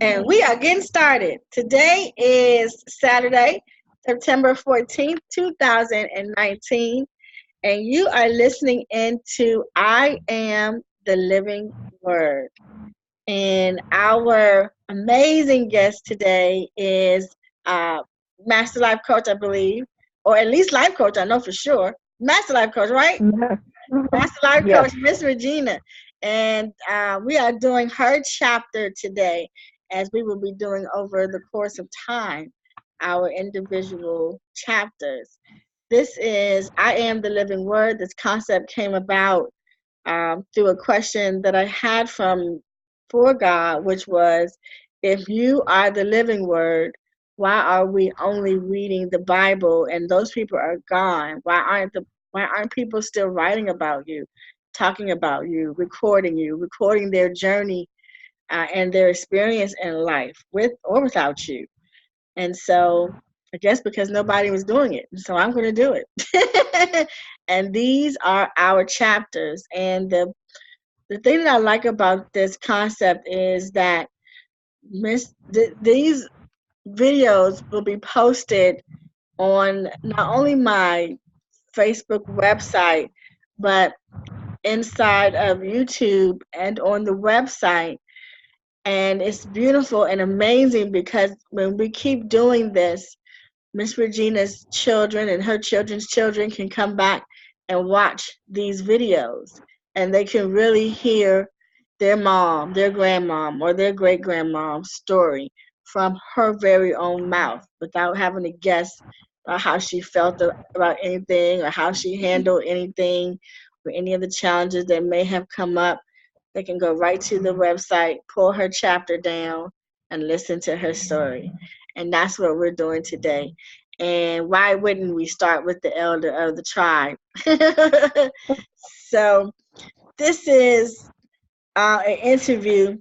And we are getting started. Today is Saturday, September 14th, 2019, and you are listening into I Am the Living Word. And our amazing guest today is Master Life Coach, I believe, or at least Life Coach, I know for sure. Master Life Coach, right? Yeah. Master Life Yes. Coach, Miss Regina. And we are doing her chapter today, as we will be doing over the course of time, our individual chapters. This is I Am the Living Word. This concept came about through a question that I had from for God, which was, if you are the living word, why are we only reading the Bible and those people are gone? Why aren't people still writing about you, talking about you, recording their journey and their experience in life with or without you? And so I guess because nobody was doing it. So I'm going to do it. And these are our chapters. And the thing that I like about this concept is that these videos will be posted on not only my Facebook website, but inside of YouTube and on the website. And it's beautiful and amazing because when we keep doing this, Miss Regina's children and her children's children can come back and watch these videos, and they can really hear their mom, their grandmom, or their great grandmom's story from her very own mouth without having to guess about how she felt about anything or how she handled anything or any of the challenges that may have come up. They can go right to the website, pull her chapter down, and listen to her story. And that's what we're doing today. And why wouldn't we start with the elder of the tribe? So, this is an interview,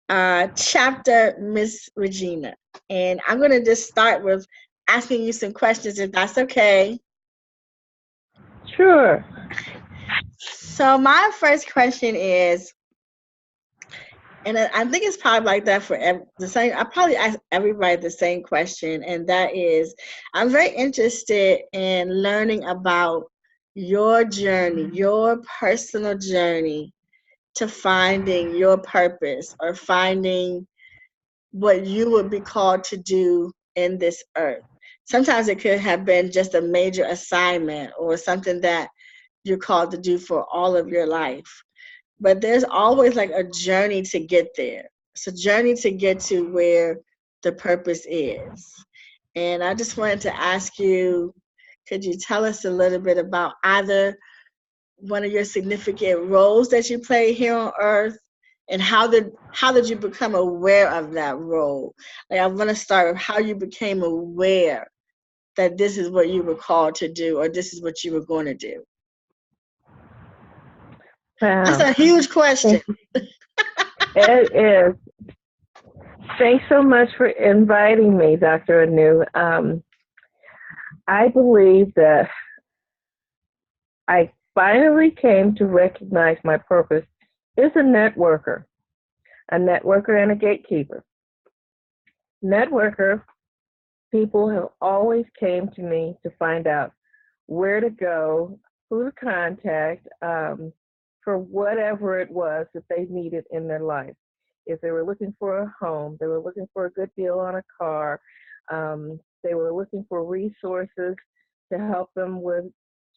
chapter Miss Regina. And I'm going to just start with asking you some questions, if that's okay. Sure. So, my first question is, and I think it's probably like that for the same. I probably ask everybody the same question, and that is, I'm very interested in learning about your journey, your personal journey to finding your purpose or finding what you would be called to do in this earth. Sometimes it could have been just a major assignment or something that you're called to do for all of your life, but there's always like a journey to get there. It's a journey to get to where the purpose is. And I just wanted to ask you, could you tell us a little bit about either one of your significant roles that you play here on earth, and how did you become aware of that role? Like, I want to start with how you became aware that this is what you were called to do or this is what you were going to do. That's Wow. a huge question. Thank you. It is. Thanks so much for inviting me, Dr. Anu. I believe that I finally came to recognize my purpose is a networker and a gatekeeper. Networker people have always came to me to find out where to go, who to contact for whatever it was that they needed in their life. If they were looking for a home, they were looking for a good deal on a car, they were looking for resources to help them with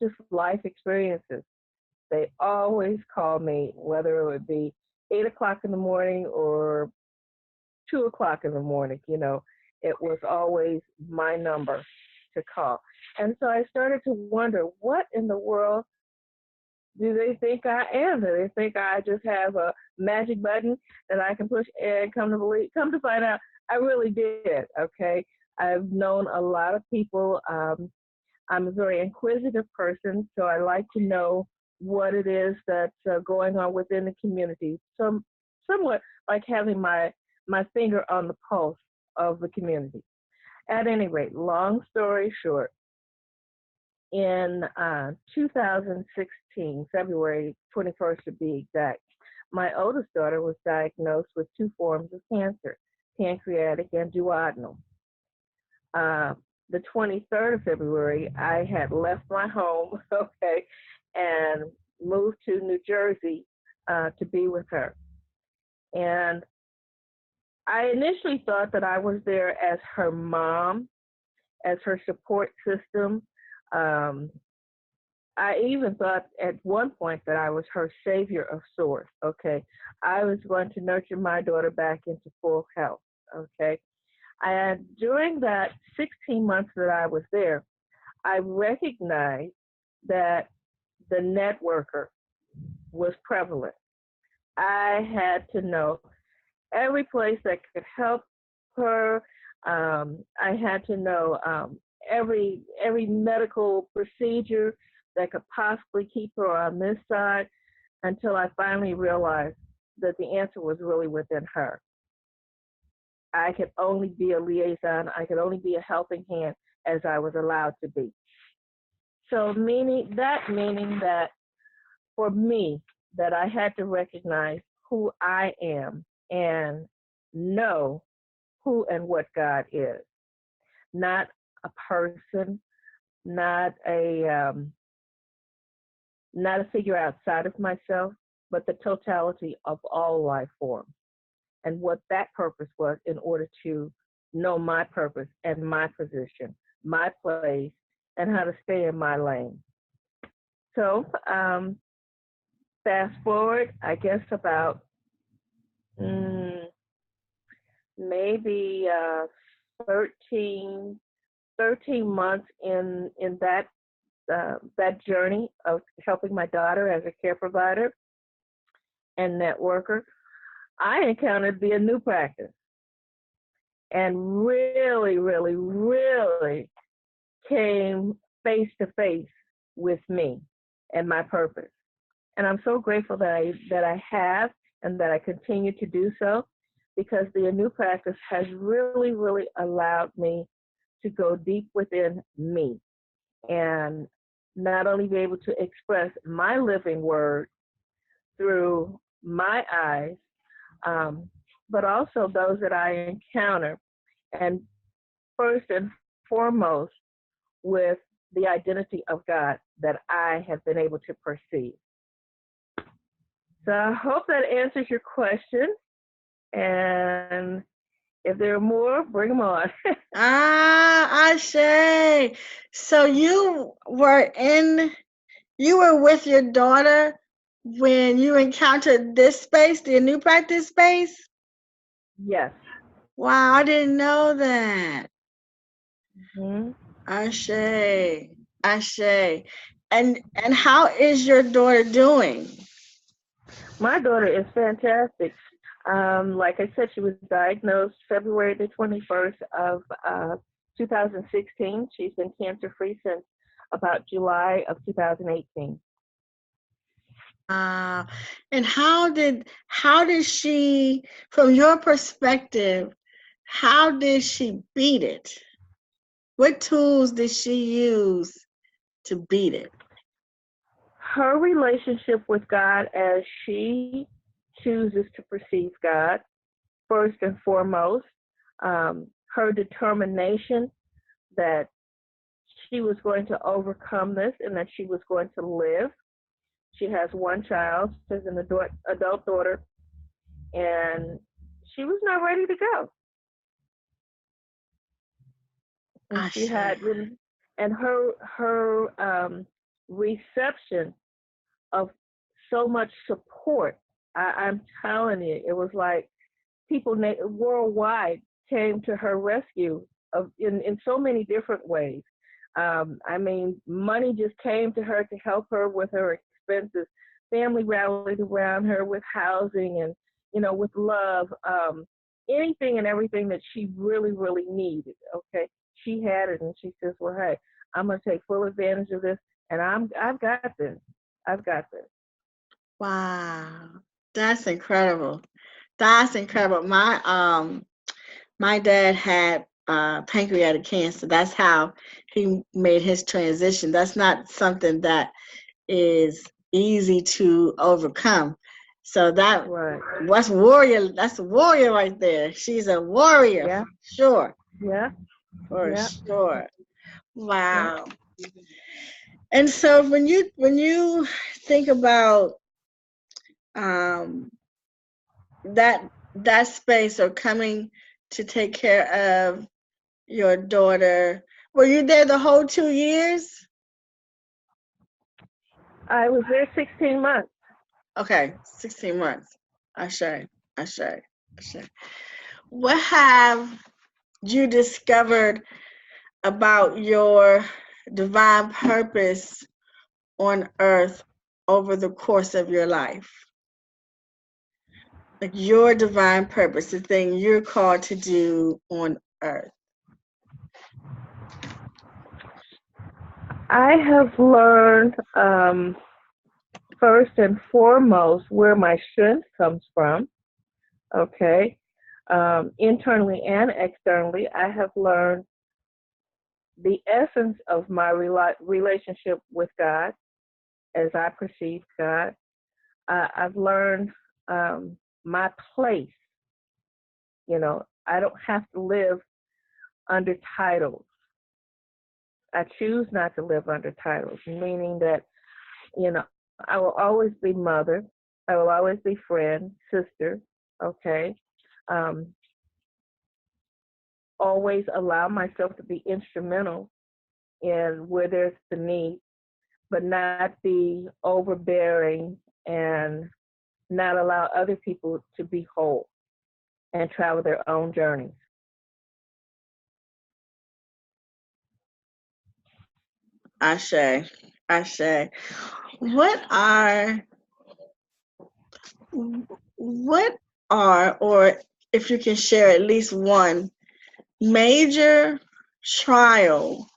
just life experiences. They always call me, whether it would be 8 o'clock in the morning or 2 o'clock in the morning, it was always my number to call. And so I started to wonder, what in the world do they think I am? Do they think I just have a magic button that I can push and come to find out I really did, okay? I've known a lot of people. I'm a very inquisitive person, so I like to know what it is that's going on within the community. Somewhat like having my finger on the pulse of the community. At any rate, long story short, in 2016, February 21st to be exact, my oldest daughter was diagnosed with two forms of cancer. pancreatic, and duodenal. Uh, the 23rd of February, I had left my home, okay, and moved to New Jersey to be with her. And I initially thought that I was there as her mom, as her support system. Um, I even thought at one point that I was her savior of sorts. Okay, I was going to nurture my daughter back into full health. Okay, and during that 16 months that I was there, I recognized that the networker was prevalent. I had to know every place that could help her. I had to know every medical procedure that could possibly keep her on this side until I finally realized that the answer was really within her. I could only be a liaison. I could only be a helping hand as I was allowed to be. So meaning that for me, that I had to recognize who I am and know who and what God is, not a person, not a not a figure outside of myself, but the totality of all life forms and what that purpose was in order to know my purpose and my position, my place, and how to stay in my lane. So, fast forward, I guess about mm, maybe 13, 13 months in that journey of helping my daughter as a care provider and networker, I encountered the new practice and really, really, really came face to face with me and my purpose. And I'm so grateful that I have and that I continue to do so because the new practice has really, really allowed me to go deep within me and not only be able to express my living word through my eyes, um, but also those that I encounter, and first and foremost with the identity of God that I have been able to perceive. So I hope that answers your question. And if there are more, bring them on. Ashe. So you were with your daughter when you encountered this space, the new practice space? Yes. Wow, I didn't know that. Hmm. Ashe. Ashe. And how is your daughter doing? My daughter is fantastic. Like I said, she was diagnosed February the 21st of 2016. She's been cancer free since about July of 2018. Uh, and how did she, from your perspective, how did she beat it? What tools did she use to beat it? Her relationship with God as she chooses to perceive God, first and foremost, her determination that she was going to overcome this and that she was going to live. She has one child, she has an adult daughter, and she was not ready to go. And she Ashe. had really, and her reception of so much support. I'm telling you, it was like people worldwide came to her rescue in so many different ways. I mean, money just came to her to help her with her expenses. Family rallied around her with housing and, with love. Anything and everything that she really, really needed. Okay, she had it, and she says, "Well, hey, I'm gonna take full advantage of this, and I've got this. I've got this." Wow. That's incredible. That's incredible. My dad had pancreatic cancer. That's how he made his transition. That's not something that is easy to overcome. So that Right. what's warrior? That's a warrior right there. She's a warrior Yeah. for sure, Yeah. for Yeah. sure. Yeah. Wow. And so when you think about um that that space or coming to take care of your daughter, were you there the whole 2 years? I was there 16 months. Okay, 16 months. I sure, I sure, I sure. What have you discovered about your divine purpose on earth over the course of your life? Like your divine purpose, the thing you're called to do on earth. I have learned, first and foremost, where my strength comes from. Okay. Internally and externally, I have learned the essence of my relationship with God as I perceive God. I've learned my place. I don't have to live under titles. I choose not to live under titles, meaning that, I will always be mother. I will always be friend, sister, okay? Um, Always allow myself to be instrumental in where there's the need, but not be overbearing and not allow other people to be whole and travel their own journeys. Ashe, Ashe. What are what are, or if you can share at least one major trial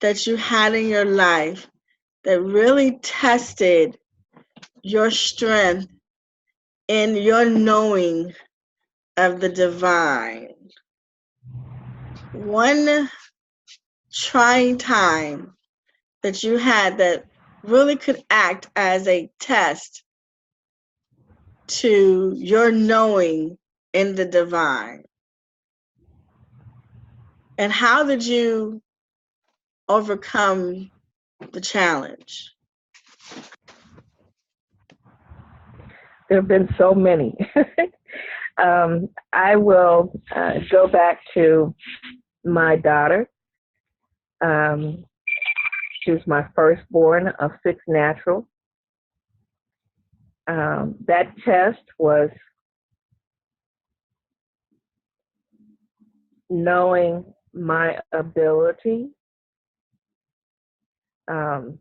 that you had in your life that really tested your strength in your knowing of the divine? One trying time that you had that really could act as a test to your knowing in the divine. And how did you overcome the challenge? There have been so many. I will go back to my daughter. Um, she was my firstborn of six natural. That test was knowing my ability. Um,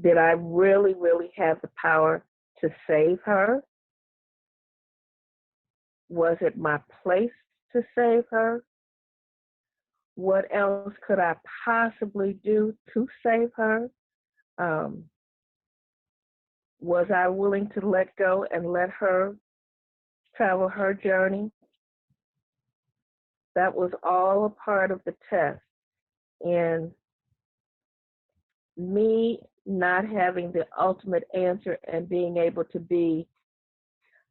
did I really, really have the power to save her? Was it my place to save her? What else could I possibly do to save her? Um, was I willing to let go and let her travel her journey? That was all a part of the test. And me not having the ultimate answer and being able to be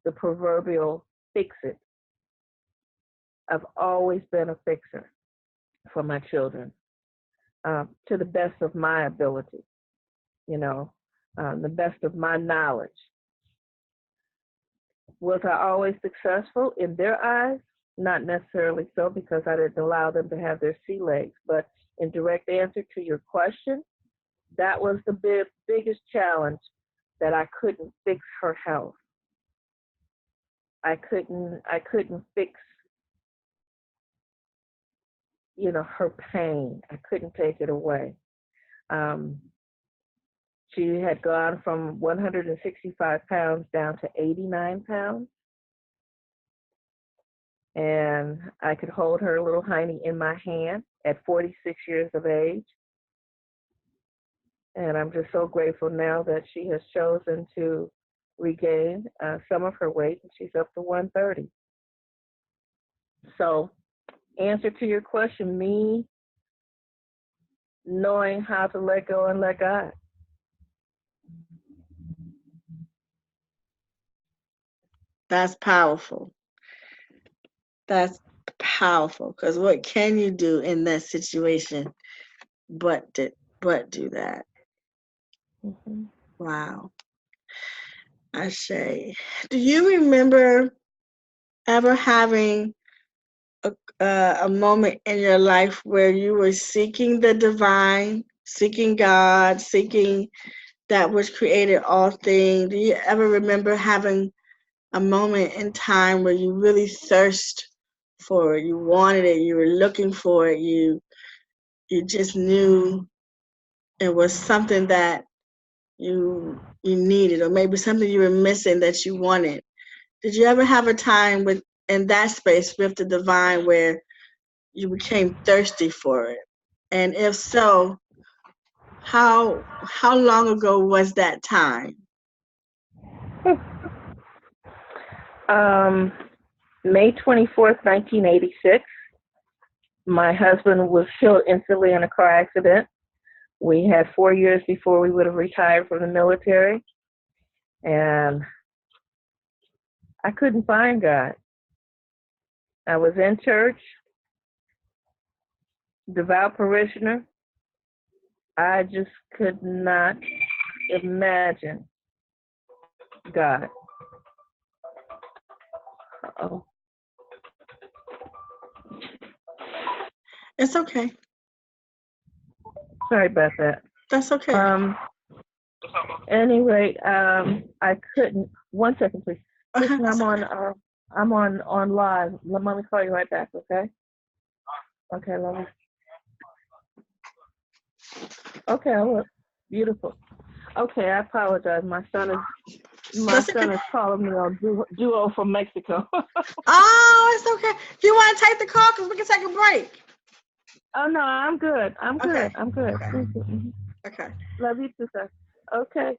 the proverbial fix it. I've always been a fixer for my children, to the best of my ability, you know, the best of my knowledge. Was I always successful in their eyes? Not necessarily so, because I didn't allow them to have their sea legs. But in direct answer to your question, that was the biggest challenge, that I couldn't fix her health. I couldn't fix, her pain. I couldn't take it away. Um, she had gone from 165 pounds down to 89 pounds. And I could hold her little hiney in my hand at 46 years of age. And I'm just so grateful now that she has chosen to regain some of her weight, and she's up to 130. So, answer to your question, me knowing how to let go and let God. That's powerful. That's powerful. Because what can you do in that situation but do that? Hmm. Wow. I say. Do you remember ever having a moment in your life where you were seeking the divine, seeking God, seeking that which created all things? Do you ever remember having a moment in time where you really thirst for it, you wanted it, you were looking for it, you just knew it was something that you needed, or maybe something you were missing that you wanted? Did you ever have a time with in that space with the divine where you became thirsty for it? And if so, how long ago was that time? um, May 24th, 1986. My husband was killed instantly in a car accident. We had 4 years before we would have retired from the military, and I couldn't find God. I was in church, devout parishioner. I just could not imagine God. Oh, It's okay. sorry about that. That's okay. Um, anyway, I couldn't. 1 second, please. Kristen, That's okay. I'm on live. Let mommy call you right back, okay? Okay, love you. Okay, I will. Beautiful. Okay, I apologize. My That's okay. son is calling me on duo from Mexico. Oh, it's okay. Do you want to take the call? Because we can take a break. Oh no, I'm good. I'm Okay. good. I'm good. Okay. Thank you. Okay. Love you too, sir. Okay,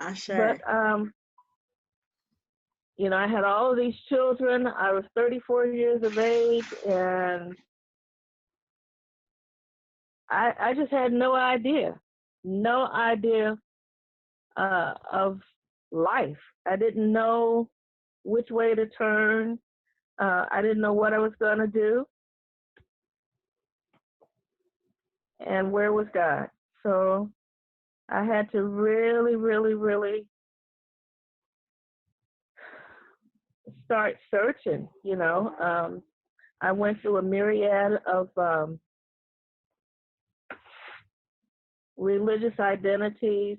I but say. I had all of these children. I was 34 years of age, and I just had no idea of life. I didn't know which way to turn. I didn't know what I was going to do, and where was God. So I had to really, really, really start searching. I went through a myriad of religious identities,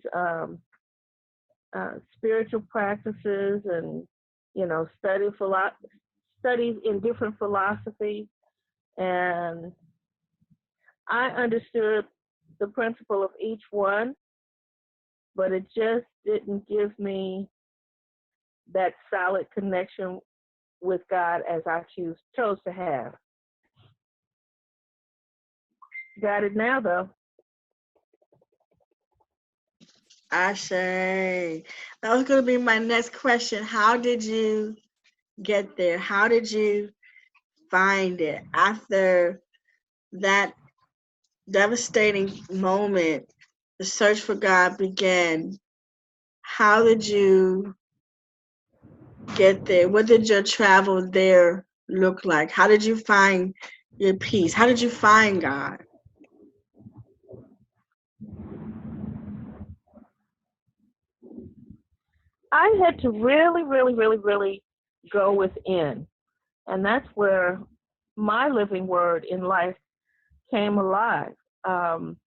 spiritual practices, and studies in different philosophies, and I understood the principle of each one, but it just didn't give me that solid connection with God as I chose to have. Got it now, though. I say. That was going to be my next question. How did you get there? How did you find it after that devastating moment? The search for God began. How did you get there? What did your travel there look like? How did you find your peace? How did you find God? I had to really, really, really, really go within. And that's where my living word in life came alive. Um,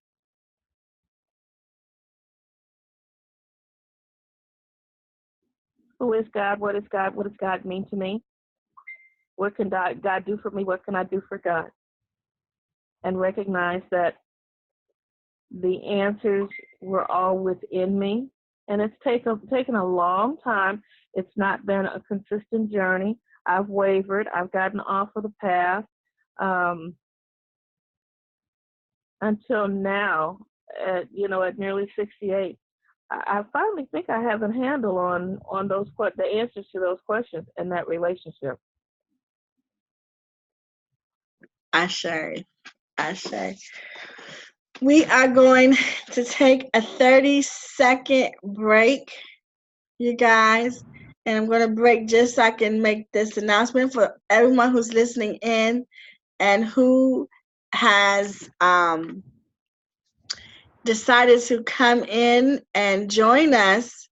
who is God? What is God? What does God mean to me? What can God do for me? What can I do for God? And recognize that the answers were all within me. And it's taken a long time. It's not been a consistent journey. I've wavered. I've gotten off of the path um, until now. At nearly 68, I finally think I have a handle on the answers to those questions and that relationship. I say. I say. We are going to take a 30-second break, you guys. And I'm going to break just so I can make this announcement for everyone who's listening in and who has decided to come in and join us.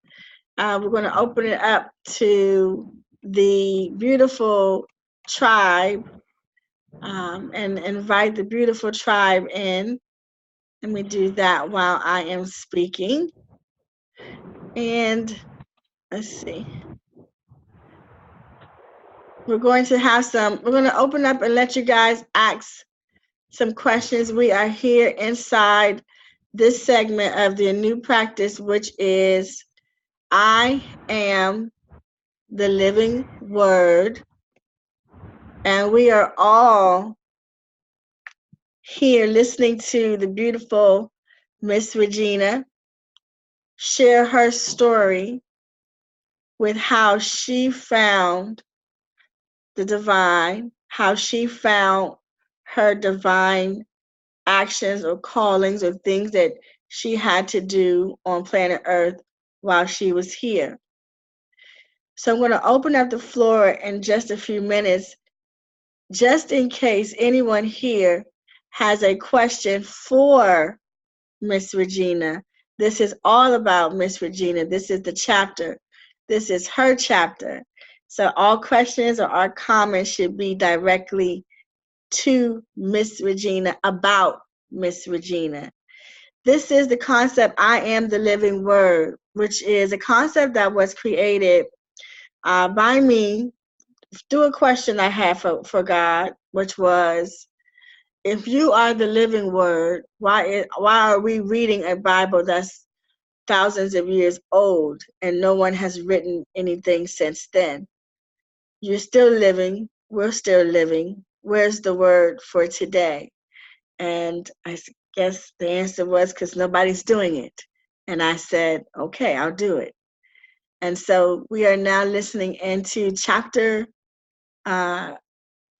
We're going to open it up to the beautiful tribe and invite the beautiful tribe in. Let me do that while I am speaking. And let's see. We're going to open up and let you guys ask some questions. We are here inside this segment of the new practice, which is I am the living word. And we are all here listening to the beautiful Miss Regina share her story with how she found the divine, how she found her divine actions or callings or things that she had to do on planet Earth while she was here. So I'm going to open up the floor in just a few minutes, just in case anyone here has a question for Miss Regina. This is all about Miss Regina. This is the chapter. This is her chapter. So all questions or our comments should be directly to Miss Regina about Miss Regina. This is the concept I am the living word, which is a concept that was created by me through a question I had for God, which was, if you are the living word, why are we reading a Bible that's thousands of years old and no one has written anything since then? You're still living. We're still living. Where's the word for today? And I guess the answer was because nobody's doing it. And I said, okay, I'll do it. And so we are now listening into uh,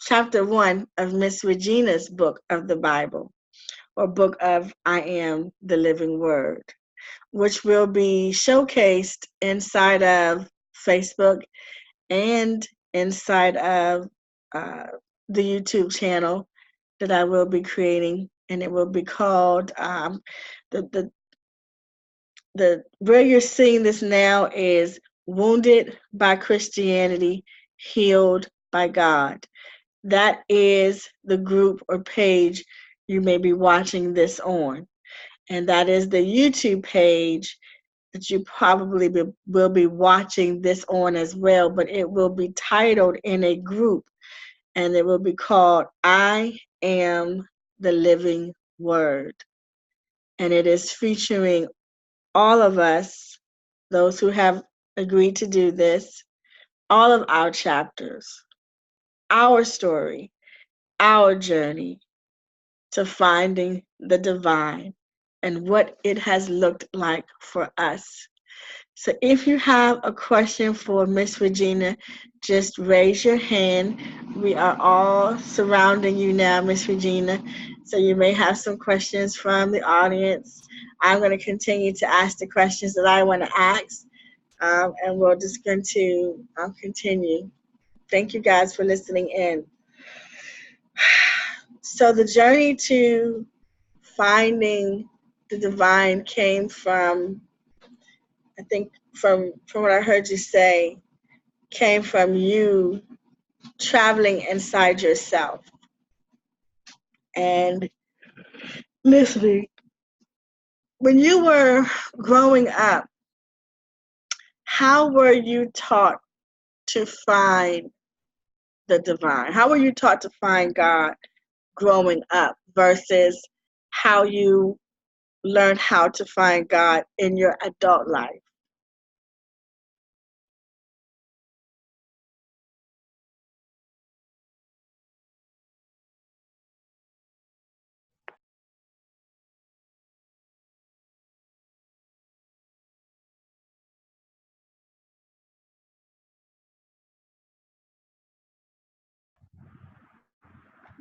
chapter 1 of Miss Regina's book of the Bible, or book of I Am the Living Word, which will be showcased inside of Facebook and inside of uh, the YouTube channel that I will be creating, and it will be called the the the where you're seeing this now is Wounded by Christianity, Healed by God. That is the group or page you may be watching this on, and that is the YouTube page that you probably will be watching this on as well, but it will be titled in a group, and it will be called I Am the Living Word. And it is featuring all of us, those who have agreed to do this, all of our chapters, our story, our journey to finding the divine and what it has looked like for us. So if you have a question for Miss Regina, just raise your hand. We are all surrounding you now, Miss Regina. So you may have some questions from the audience. I'm going to continue to ask the questions that I want to ask, and we're just going to continue. Thank you guys for listening in. So the journey to finding the divine came from, I think, from what I heard you say, came from you traveling inside yourself and listening. When you were growing up, how were you taught to find the divine? How were you taught to find God growing up versus how you learned how to find God in your adult life?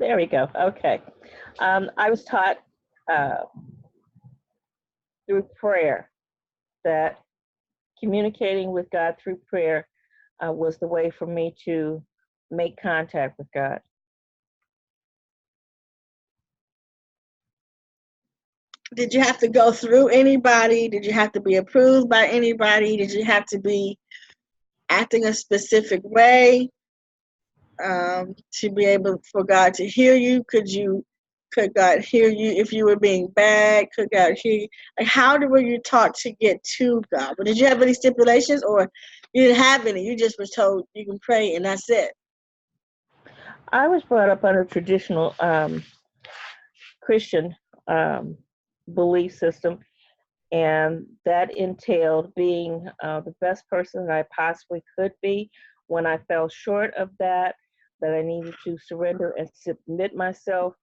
There we go. Okay. I was taught uh, through prayer that communicating with God through prayer was the way for me to make contact with God. Did you have to go through anybody? Did you have to be approved by anybody? Did you have to be acting a specific way to be able for God to hear you? Could God hear you if you were being bad? Could God hear you? Like, how were you taught to get to God? But did you have any stipulations, or you didn't have any? You just was told you can pray and that's it. I was brought up under traditional Christian belief system, and that entailed being the best person that I possibly could be. When I fell short of that, that I needed to surrender and submit myself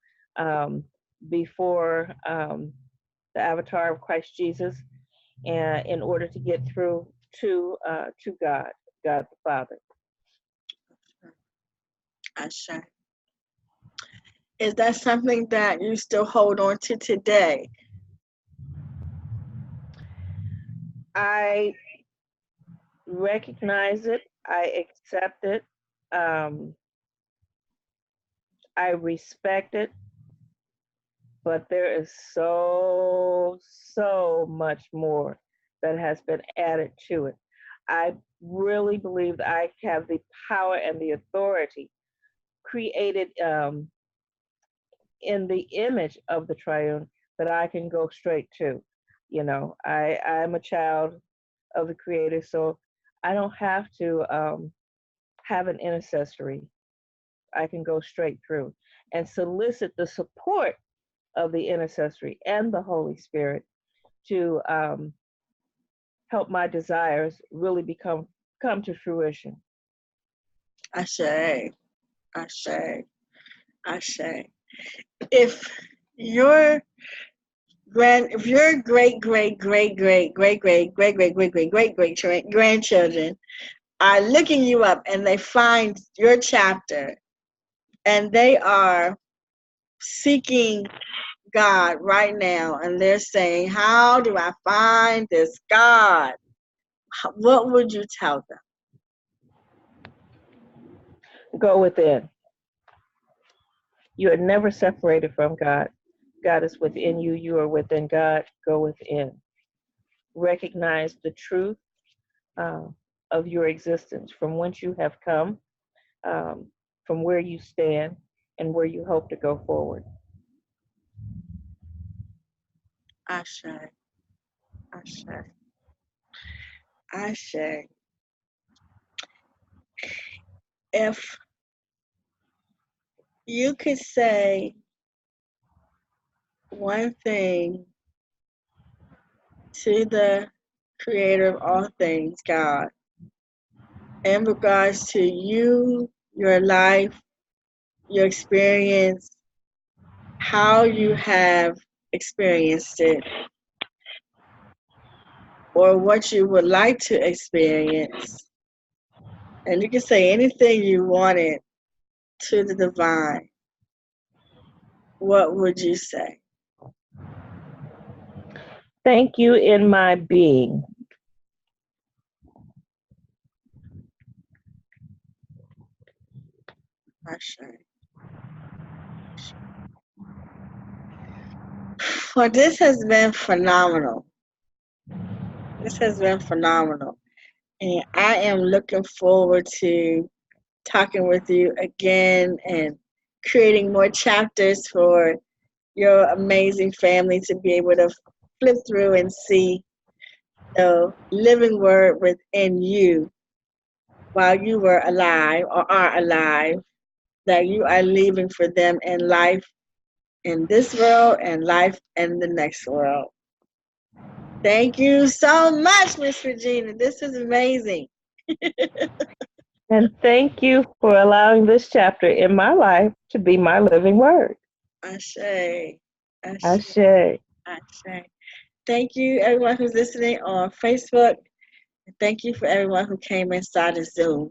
before the avatar of Christ Jesus, and in order to get through to God, God the Father. Ashe. Is that something that you still hold on to today? I recognize it. I accept it. I respect it. But there is so much more that has been added to it. I really believe that I have the power and the authority created in the image of the triune that I can go straight to. You know, I'm a child of the Creator, so I don't have to have an intercessory. I can go straight through and solicit the support of the intercessory and the Holy Spirit to help my desires really come to fruition. Ashe. Ashe. Ashe. If your if your great great great great great great great great great great great great grandchildren are looking you up and they find your chapter and they are seeking God right now and they're saying, how do I find this God? What would you tell them? Go within. You are never separated from God. God is within you. You are within God. Go within. Recognize the truth of your existence, from whence you have come, from where you stand, and where you hope to go forward. Ashe. Ashe. Ashe. If you could say one thing to the creator of all things, God, in regards to you, your life, your experience, how you have experienced it, or what you would like to experience, and you can say anything you wanted to the divine, what would you say? Thank you in my being. Well, this has been phenomenal. This has been phenomenal. And I am looking forward to talking with you again and creating more chapters for your amazing family to be able to flip through and see the living word within you while you were alive or are alive, that you are leaving for them in life in this world and life in the next world. Thank you so much, Miss Regina. This is amazing. And thank you for allowing this chapter in my life to be my living word. Ashe. Ashe. Ashe. Ashe. Thank you, everyone who's listening on Facebook. Thank you for everyone who came inside of Zoom.